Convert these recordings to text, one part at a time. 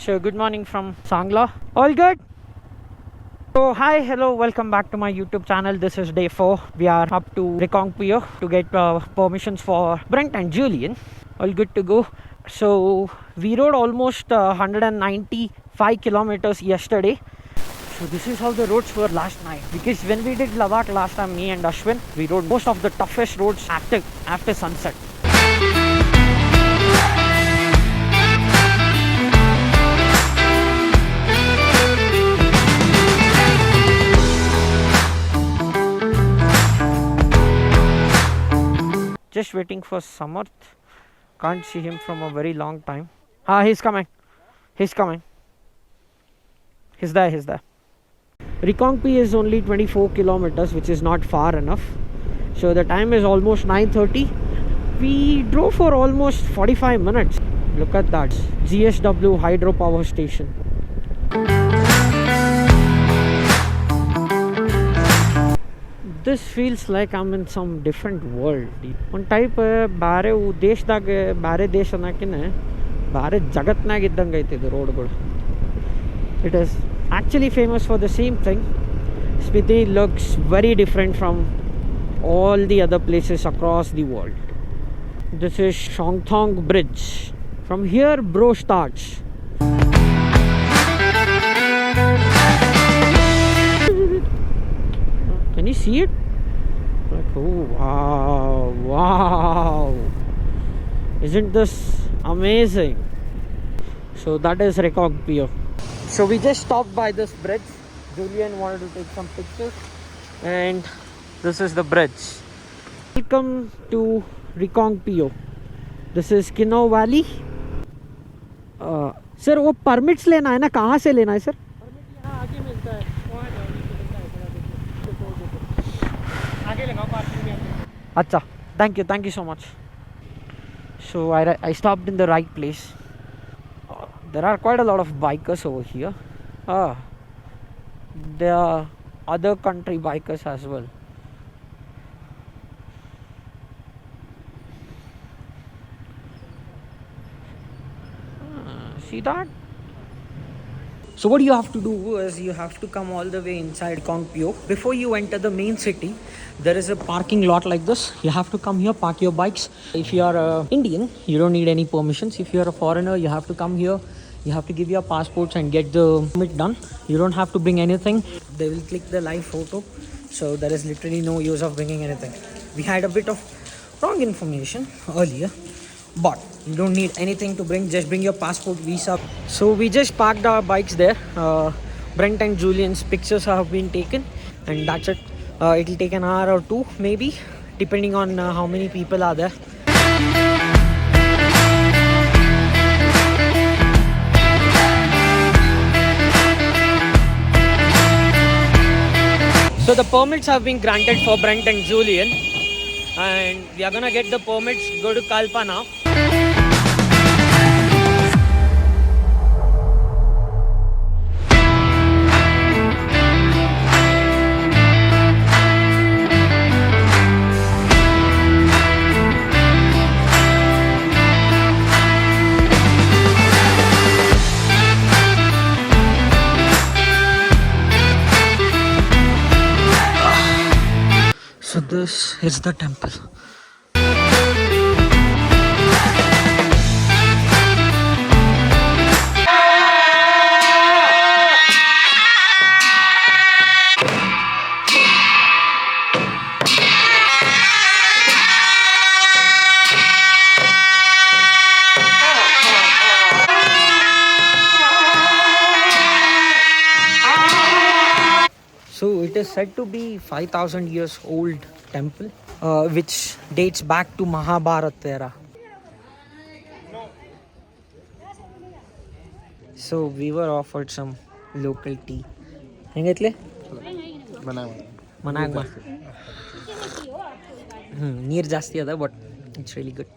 So good morning from Sangla. All good? So hi, hello, welcome back to my YouTube channel. This is day 4. We are up to Rekongpio to get permissions for Brent and Julian. All good to go. So we rode almost 195 kilometers yesterday. So this is how the roads were last night. Because when we did Ladakh last time, me and Ashwin, we rode most of the toughest roads after sunset. Just waiting for Samarth. Can't see him from a very long time. He's coming. He's coming. He's there. Rekongpi is only 24 kilometers, which is not far enough. So the time is almost 9:30. We drove for almost 45 minutes. Look at that. GSW hydropower station. This feels like I'm in some different world. One type bare ದೇಶದಾಗ bare ದೇಶನಕಿನ bare ಜಗತ್ನಾಗ ಇದ್ದಂಗೆ ಐತಿ ಇದು ರೋಡ್ಗಳು. It is actually famous for the same thing. Spiti looks very different from all the other places across the world. This is Shongthong Bridge. From here bro starts. Can you see it? Like, oh wow, isn't this amazing? So that is Rekongpio. So we just stopped by this bridge. Julian wanted to take some pictures and this is the bridge. Welcome to Rekongpio. This is Kinau Valley. Sir वो permits लेना है ना, कहाँ से लेना है sir? Permit यहाँ आगे मिलता है, वहाँ आगे लगाओ पार्किंग में. अच्छा, thank you so much. So I stopped in the right place. There are quite a lot of bikers over here. There are other country bikers as well. See that? So what you have to do is you have to come all the way inside Rekongpio. Before you enter the main city, there is a parking lot like this. You have to come here, park your bikes. If you are Indian, you don't need any permissions. If you are a foreigner, you have to come here. You have to give your passports and get the permit done. You don't have to bring anything. They will click the live photo. So there is literally no use of bringing anything. We had a bit of wrong information earlier, but you don't need anything to bring. Just bring your passport, visa. So we just parked our bikes there. Brent and Julian's pictures have been taken, and that's it. It'll take an hour or two maybe, depending on how many people are there. So the permits have been granted for Brent and Julian, and we are gonna get the permits, go to Kalpa now. So this is the temple. So it is said to be 5,000 years old temple, which dates back to Mahabharata era. So we were offered some local tea. Hengitle? Managma. Near jasti ada, but it's really good.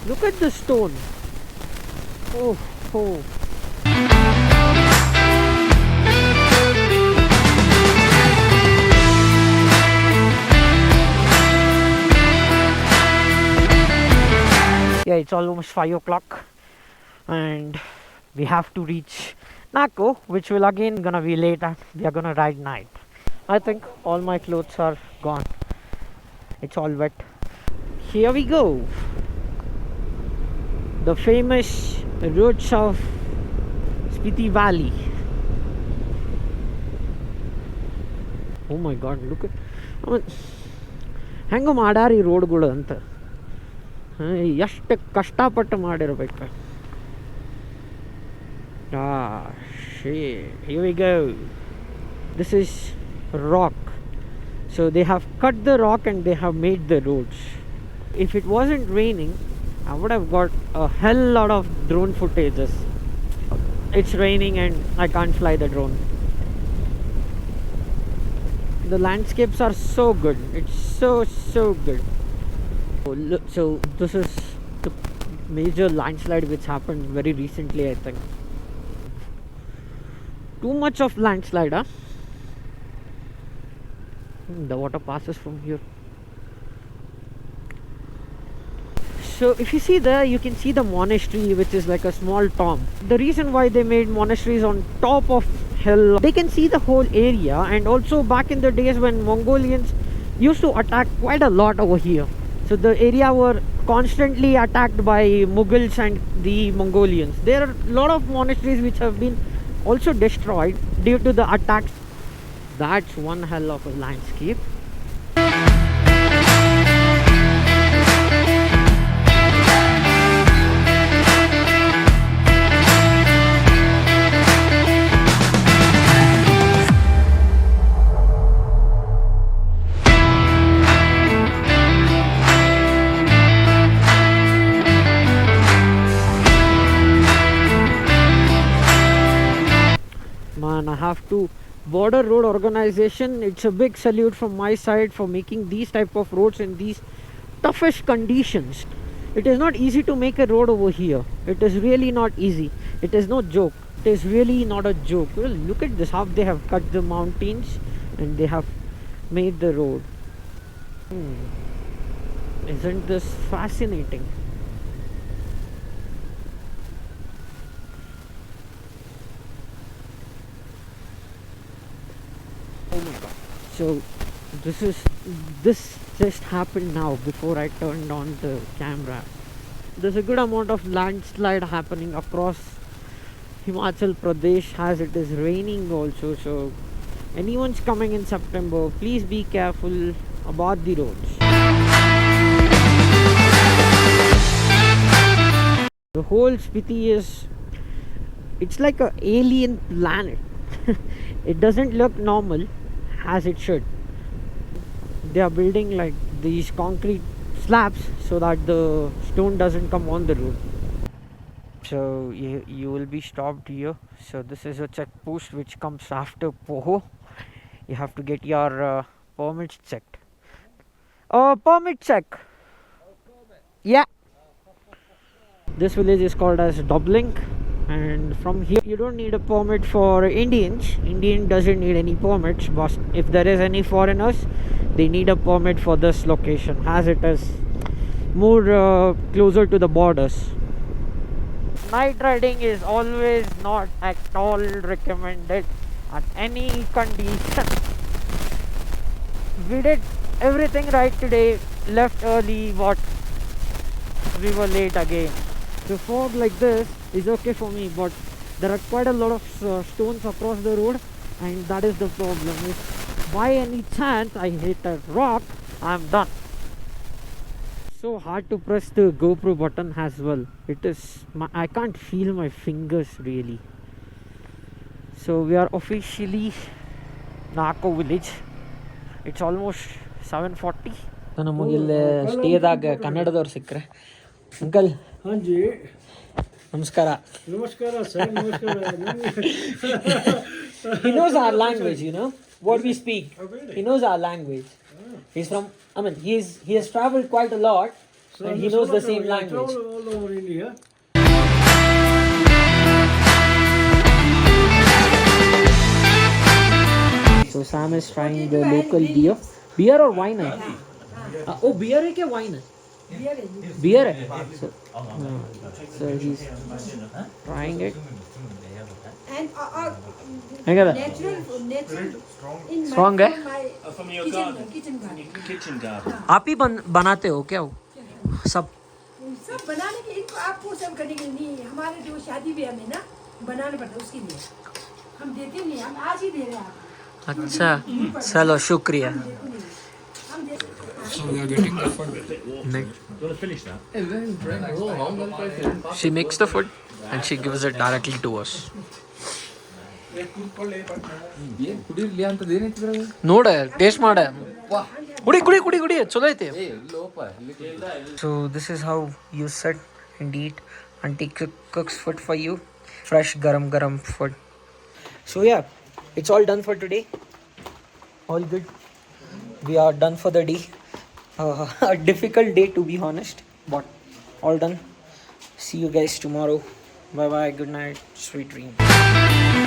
Look at the stone. Oh. it's almost 5 o'clock and we have to reach Nako, which will again gonna be late and we are gonna ride night. I think all my clothes are gone. It's all wet. Here we go. The famous roads of Spiti Valley. Oh my god, look at ಹೆಂಗೆ ಮಾಡ್ಯಾರ ಈ ರೋಡ್ಗಳು ಅಂತ ಎಷ್ಟು ಕಷ್ಟಪಟ್ಟು ಮಾಡಿರ್ಬೇಕು. Here we go. This is rock. So they have cut the rock and they have made the roads. If it wasn't raining, I would have got a hell lot of drone footages. It's raining and I can't fly the drone. The landscapes are so good. It's so good. So this is the major landslide which happened very recently, I think. Too much of landslide, huh? The water passes from here. So if you see there, you can see the monastery, which is like a small tomb. The reason why they made monasteries on top of hill, they can see the whole area. And also back in the days when Mongolians used to attack quite a lot over here, so the area were constantly attacked by Mughals and the Mongolians. There are a lot of monasteries which have been also destroyed due to the attacks. That's one hell of a landscape. Man, I have to Border Road Organization, it's a big salute from my side for making these type of roads in these toughest conditions. It is not easy to make a road over here. It is really not easy. It is no joke. It is really not a joke. Well, look at this, how they have cut the mountains and they have made the road. Isn't this fascinating? Oh my god. So this just happened now before I turned on the camera. There's a good amount of landslide happening across Himachal Pradesh as it is raining also. So anyone's coming in September, please be careful about the roads. The whole Spiti is, it's like an alien planet. It doesn't look normal as it should. They are building like these concrete slabs so that the stone doesn't come on the road. So you will be stopped here. So this is a check post which comes after Poho. You have to get your permits checked. Permit check. Yeah. This village is called as Dublink. And from here you don't need a permit for Indians. Indian doesn't need any permits, but if there is any foreigners, they need a permit for this location as it is more closer to the borders. Night riding is always not at all recommended at any condition. We did everything right today, left early, but we were late again. The fog like this is okay for me, but there are quite a lot of stones across the road, and that is the problem. If by any chance I hit a rock, I'm done. So hard to press the GoPro button as well. It is I can't feel my fingers really. So we are officially Nako village. It's almost 7:40. ನಮಗಿಲ್ಲಿ ಸ್ಟೇದಾಗ ಕನ್ನಡದವ್ರು ಸಿಕ್ಕರೆ uncle ಹಾಂಜಿ ನಮಸ್ಕಾರ. ನಮಸ್ಕಾರ sir, ನಮಸ್ಕಾರ. He knows our language, you know what we speak. Oh, really? He knows our language. He's from, I mean, he has traveled quite a lot, So and he knows the same I language. travel all over India. So Sam is trying the local beer. Beer or wine? Oh, beer है क्या wine है? Beer hai? So he's trying it. And है क्या? natural in Strong है? from my kitchen garden. Kitchen garden. आप ही बनाते हो क्या वो सब? सब बनाने के इनको आपको सब करने के लिए नहीं, हमारे जो शादी ब्याह में ना बनाना पड़ता है, उसके लिए हम देते नहीं, हम आज ही दे रहे हैं आपको। अच्छा चलो शुक्रिया. हम देते So we are getting the food. Do you want to finish that? She makes the food and she gives it directly to us. ನೋಡ ಟೇಸ್ಟ್ ಮಾಡ ಕುಡಿ ಕುಡಿ ಕುಡಿ ಕುಡಿ ಚಲೋ ಐತಿ. So this is how you sit and eat. Auntie cooks food for you, fresh garam food. So yeah, it's all done for today. All good. We are done for the day. A difficult day to be honest, but all done. See you guys tomorrow. Bye bye. Good night. Sweet dreams.